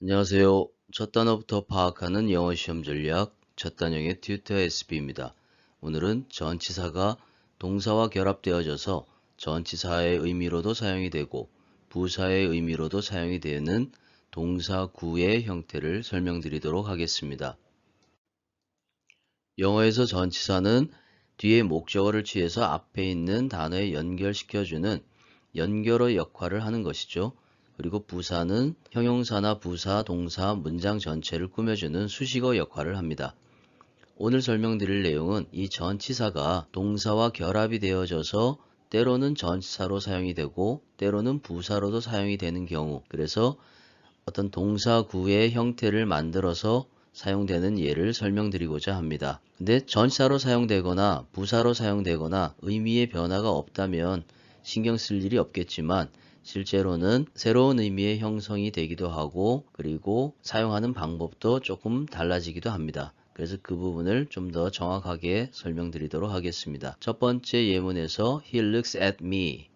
안녕하세요. 첫 단어부터 파악하는 영어 시험 전략 첫 단형의 튜터 SB입니다. 오늘은 전치사가 동사와 결합되어져서 전치사의 의미로도 사용이 되고 부사의 의미로도 사용이 되는 동사구의 형태를 설명드리도록 하겠습니다. 영어에서 전치사는 뒤에 목적어를 취해서 앞에 있는 단어에 연결시켜주는 연결어 역할을 하는 것이죠. 그리고 부사는 형용사나 부사, 동사, 문장 전체를 꾸며주는 수식어 역할을 합니다. 오늘 설명드릴 내용은 이 전치사가 동사와 결합이 되어져서 때로는 전치사로 사용이 되고 때로는 부사로도 사용이 되는 경우, 그래서 어떤 동사구의 형태를 만들어서 사용되는 예를 설명드리고자 합니다. 근데 전치사로 사용되거나 부사로 사용되거나 의미의 변화가 없다면 신경 쓸 일이 없겠지만 실제로는 새로운 의미의 형성이 되기도 하고 그리고 사용하는 방법도 조금 달라지기도 합니다. 그래서 그 부분을 좀 더 정확하게 설명드리도록 하겠습니다. 첫 번째 예문에서 He looks at me.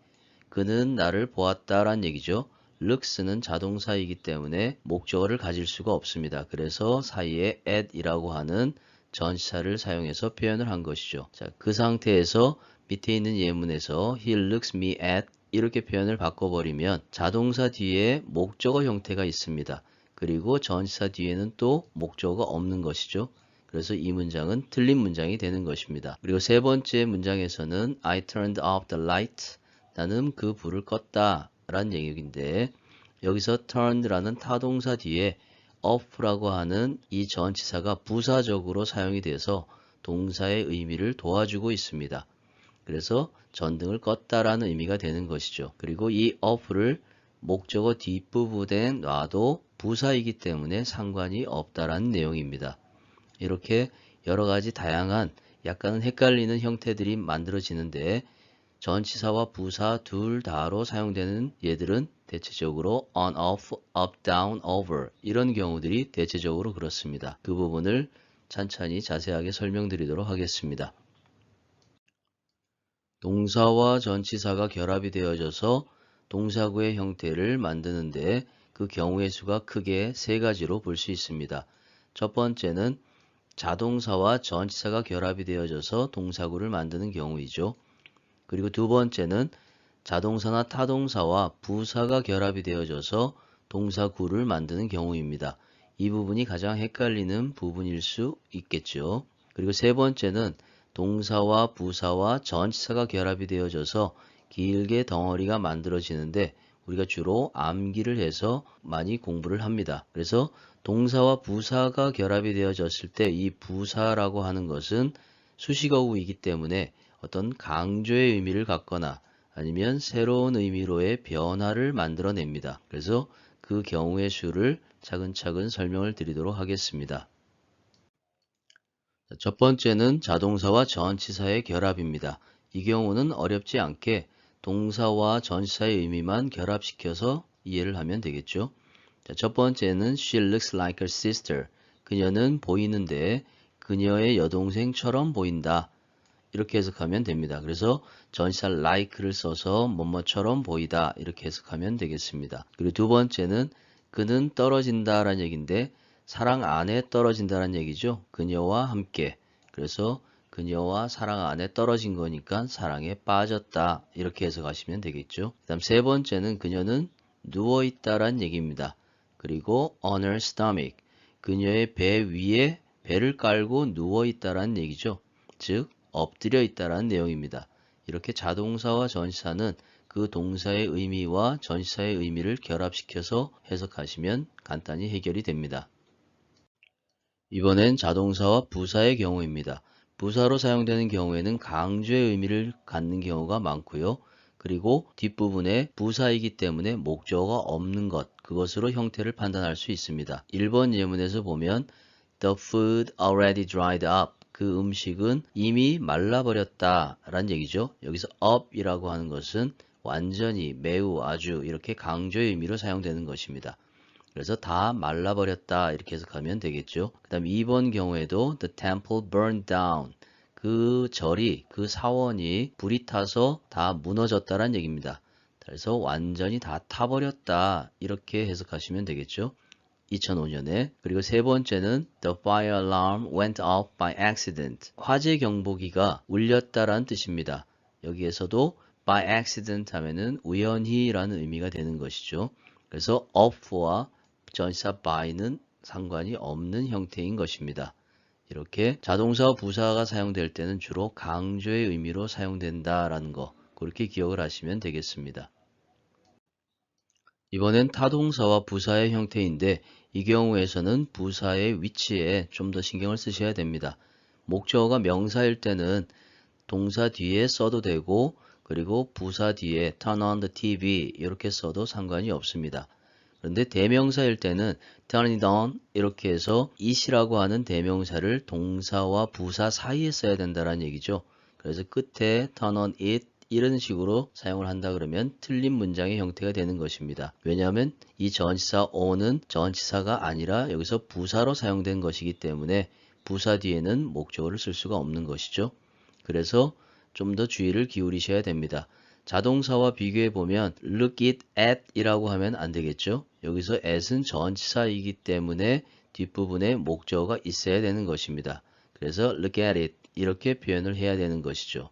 그는 나를 보았다란 얘기죠. looks는 자동사이기 때문에 목적어를 가질 수가 없습니다. 그래서 사이에 at이라고 하는 전치사를 사용해서 표현을 한 것이죠. 자, 그 상태에서 밑에 있는 예문에서 he looks me at 이렇게 표현을 바꿔버리면 자동사 뒤에 목적어 형태가 있습니다. 그리고 전치사 뒤에는 또 목적어가 없는 것이죠. 그래서 이 문장은 틀린 문장이 되는 것입니다. 그리고 세 번째 문장에서는 I turned off the light. 나는 그 불을 껐다 라는 얘기인데 여기서 turned라는 타동사 뒤에 off라고 하는 이 전치사가 부사적으로 사용이 돼서 동사의 의미를 도와주고 있습니다. 그래서 전등을 껐다라는 의미가 되는 것이죠. 그리고 이 off를 목적어 뒷부분에 놔도 부사이기 때문에 상관이 없다라는 내용입니다. 이렇게 여러 가지 다양한 약간은 헷갈리는 형태들이 만들어지는데 전치사와 부사 둘 다로 사용되는 예들은 대체적으로 on, off, up, down, over 이런 경우들이 대체적으로 그렇습니다. 그 부분을 천천히 자세하게 설명드리도록 하겠습니다. 동사와 전치사가 결합이 되어져서 동사구의 형태를 만드는데 그 경우의 수가 크게 세 가지로 볼 수 있습니다. 첫 번째는 자동사와 전치사가 결합이 되어져서 동사구를 만드는 경우이죠. 그리고 두 번째는 자동사나 타동사와 부사가 결합이 되어져서 동사구를 만드는 경우입니다. 이 부분이 가장 헷갈리는 부분일 수 있겠죠. 그리고 세 번째는 동사와 부사와 전치사가 결합이 되어져서 길게 덩어리가 만들어지는데 우리가 주로 암기를 해서 많이 공부를 합니다. 그래서 동사와 부사가 결합이 되어졌을 때 이 부사라고 하는 것은 수식어구이기 때문에 어떤 강조의 의미를 갖거나 아니면 새로운 의미로의 변화를 만들어냅니다. 그래서 그 경우의 수를 차근차근 설명을 드리도록 하겠습니다. 첫 번째는 자동사와 전치사의 결합입니다. 이 경우는 어렵지 않게 동사와 전치사의 의미만 결합시켜서 이해를 하면 되겠죠. 첫 번째는 She looks like her sister. 그녀는 보이는데 그녀의 여동생처럼 보인다. 이렇게 해석하면 됩니다. 그래서 전치사 like를 써서 뭐뭐처럼 보이다 이렇게 해석하면 되겠습니다. 그리고 두 번째는 그는 떨어진다라는 얘기인데 사랑 안에 떨어진다는 얘기죠. 그녀와 함께. 그래서 그녀와 사랑 안에 떨어진 거니까 사랑에 빠졌다 이렇게 해석하시면 되겠죠. 그 다음 세 번째는 그녀는 누워있다란 얘기입니다. 그리고 on her stomach. 그녀의 배 위에 배를 깔고 누워있다란 얘기죠. 즉 엎드려 있다라는 내용입니다. 이렇게 자동사와 전치사는 그 동사의 의미와 전치사의 의미를 결합시켜서 해석하시면 간단히 해결이 됩니다. 이번엔 자동사와 부사의 경우입니다. 부사로 사용되는 경우에는 강조의 의미를 갖는 경우가 많고요. 그리고 뒷부분에 부사이기 때문에 목적어가 없는 것, 그것으로 형태를 판단할 수 있습니다. 1번 예문에서 보면 The food already dried up. 그 음식은 이미 말라버렸다 라는 얘기죠. 여기서 up이라고 하는 것은 완전히, 매우, 아주 이렇게 강조의 의미로 사용되는 것입니다. 그래서 다 말라버렸다 이렇게 해석하면 되겠죠. 그 다음 2번 경우에도 The temple burned down. 그 절이, 그 사원이 불이 타서 다 무너졌다란 얘기입니다. 그래서 완전히 다 타버렸다 이렇게 해석하시면 되겠죠. 2005년에. 그리고 세 번째는 The fire alarm went off by accident. 화재 경보기가 울렸다라는 뜻입니다. 여기에서도 by accident 하면은 우연히라는 의미가 되는 것이죠. 그래서 off와 전치사 by는 상관이 없는 형태인 것입니다. 이렇게 자동사와 부사가 사용될 때는 주로 강조의 의미로 사용된다라는 거, 그렇게 기억을 하시면 되겠습니다. 이번엔 타동사와 부사의 형태인데 이 경우에서는 부사의 위치에 좀 더 신경을 쓰셔야 됩니다. 목적어가 명사일 때는 동사 뒤에 써도 되고, 그리고 부사 뒤에 turn on the TV 이렇게 써도 상관이 없습니다. 그런데 대명사일 때는 turn it on 이렇게 해서 it이라고 하는 대명사를 동사와 부사 사이에 써야 된다는 얘기죠. 그래서 끝에 turn on it 이런 식으로 사용을 한다 그러면 틀린 문장의 형태가 되는 것입니다. 왜냐하면 이 전치사 on은 전치사가 아니라 여기서 부사로 사용된 것이기 때문에 부사 뒤에는 목적어를 쓸 수가 없는 것이죠. 그래서 좀 더 주의를 기울이셔야 됩니다. 자동사와 비교해 보면 look it at 이라고 하면 안 되겠죠. 여기서 at은 전치사이기 때문에 뒷부분에 목적어가 있어야 되는 것입니다. 그래서 look at it 이렇게 표현을 해야 되는 것이죠.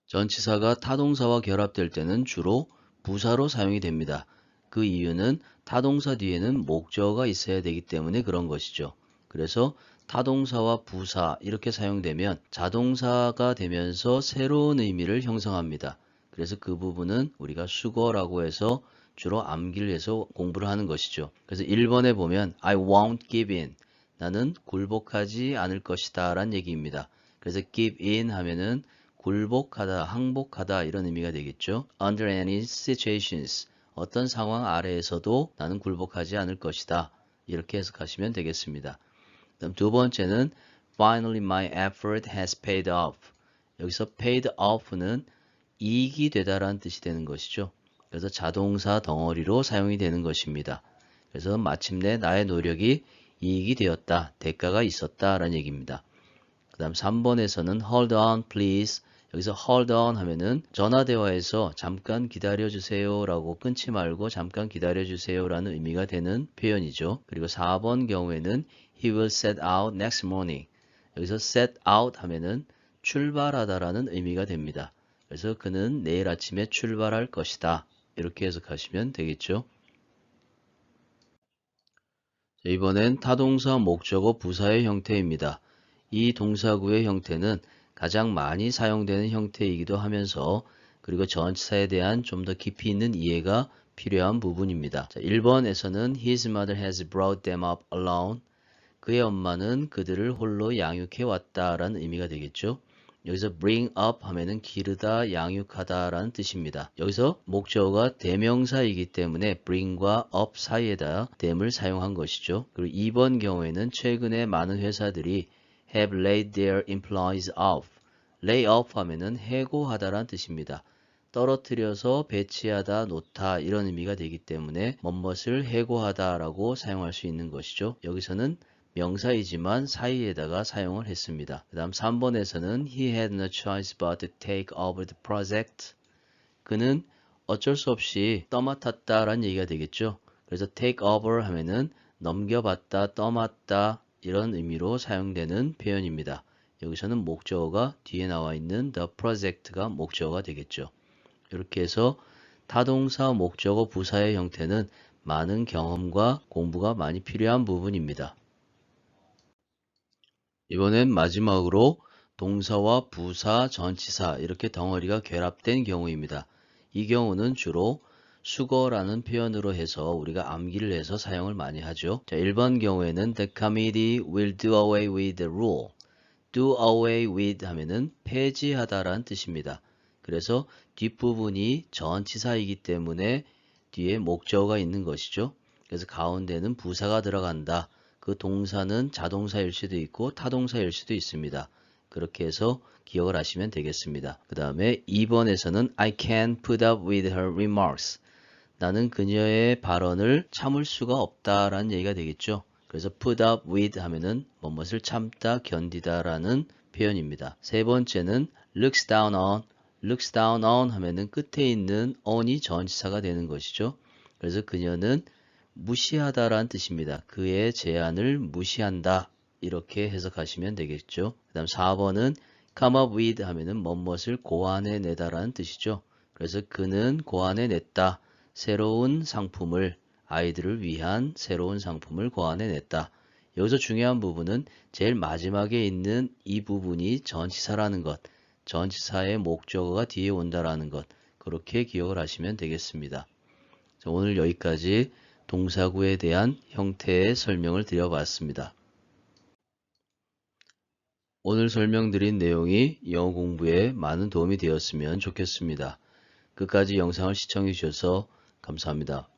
전치사가 타동사와 결합될 때는 주로 부사로 사용이 됩니다. 그 이유는 타동사 뒤에는 목적어가 있어야 되기 때문에 그런 것이죠. 그래서 타동사와 부사 이렇게 사용되면 자동사가 되면서 새로운 의미를 형성합니다. 그래서 그 부분은 우리가 수거라고 해서 주로 암기를 해서 공부를 하는 것이죠. 그래서 1번에 보면 I won't give in. 나는 굴복하지 않을 것이다 라는 얘기입니다. 그래서 give in 하면은 굴복하다, 항복하다 이런 의미가 되겠죠. Under any situations. 어떤 상황 아래에서도 나는 굴복하지 않을 것이다. 이렇게 해석하시면 되겠습니다. 그다음 두 번째는 Finally my effort has paid off. 여기서 paid off는 이익이 되다라는 뜻이 되는 것이죠. 그래서 자동사 덩어리로 사용이 되는 것입니다. 그래서 마침내 나의 노력이 이익이 되었다, 대가가 있었다라는 얘기입니다. 그 다음 3번에서는 hold on please. 여기서 hold on 하면은 전화대화에서 잠깐 기다려주세요 라고 끊지 말고 잠깐 기다려주세요 라는 의미가 되는 표현이죠. 그리고 4번 경우에는 he will set out next morning. 여기서 set out 하면은 출발하다 라는 의미가 됩니다. 그래서 그는 내일 아침에 출발할 것이다. 이렇게 해석하시면 되겠죠. 이번엔 타동사 목적어 부사의 형태입니다. 이 동사구의 형태는 가장 많이 사용되는 형태이기도 하면서 그리고 전치사에 대한 좀 더 깊이 있는 이해가 필요한 부분입니다. 자, 1번에서는 His mother has brought them up alone. 그의 엄마는 그들을 홀로 양육해 왔다라는 의미가 되겠죠. 여기서 bring up 하면은 기르다, 양육하다 라는 뜻입니다. 여기서 목적어가 대명사이기 때문에 bring과 up 사이에다 them을 사용한 것이죠. 그리고 2번 경우에는 최근에 많은 회사들이 have laid their employees off. lay off 하면은 해고하다라는 뜻입니다. 떨어뜨려서 배치하다, 놓다 이런 의미가 되기 때문에 뭐뭇을 해고하다라고 사용할 수 있는 것이죠. 여기서는 명사이지만 사이에다가 사용을 했습니다. 그 다음 3번에서는 he had no choice but to take over the project. 그는 어쩔 수 없이 떠맡았다라는 얘기가 되겠죠. 그래서 take over 하면은 넘겨받다, 떠맡다 이런 의미로 사용되는 표현입니다. 여기서는 목적어가 뒤에 나와 있는 the project가 목적어가 되겠죠. 이렇게 해서 타동사, 목적어, 부사의 형태는 많은 경험과 공부가 많이 필요한 부분입니다. 이번엔 마지막으로 동사와 부사, 전치사 이렇게 덩어리가 결합된 경우입니다. 이 경우는 주로 수거라는 표현으로 해서 우리가 암기를 해서 사용을 많이 하죠. 자, 1번 경우에는 The committee will do away with the rule. do away with 하면은 폐지하다라는 뜻입니다. 그래서 뒷부분이 전치사이기 때문에 뒤에 목적어가 있는 것이죠. 그래서 가운데는 부사가 들어간다. 그 동사는 자동사일 수도 있고 타동사일 수도 있습니다. 그렇게 해서 기억을 하시면 되겠습니다. 그 다음에 2번에서는 I can't put up with her remarks. 나는 그녀의 발언을 참을 수가 없다라는 얘기가 되겠죠. 그래서 put up with 하면은 뭐뭇을 참다, 견디다라는 표현입니다. 세 번째는 looks down on. looks down on 하면은 끝에 있는 on이 전치사가 되는 것이죠. 그래서 그녀는 무시하다라는 뜻입니다. 그의 제안을 무시한다. 이렇게 해석하시면 되겠죠. 그 다음 4번은 come up with 하면은 뭐뭇을 고안해내다라는 뜻이죠. 그래서 그는 고안해냈다. 새로운 상품을, 아이들을 위한 새로운 상품을 고안해냈다. 여기서 중요한 부분은 제일 마지막에 있는 이 부분이 전치사라는 것, 전치사의 목적어가 뒤에 온다라는 것, 그렇게 기억을 하시면 되겠습니다. 자, 오늘 여기까지 동사구에 대한 형태의 설명을 드려봤습니다. 오늘 설명드린 내용이 영어 공부에 많은 도움이 되었으면 좋겠습니다. 끝까지 영상을 시청해 주셔서 감사합니다.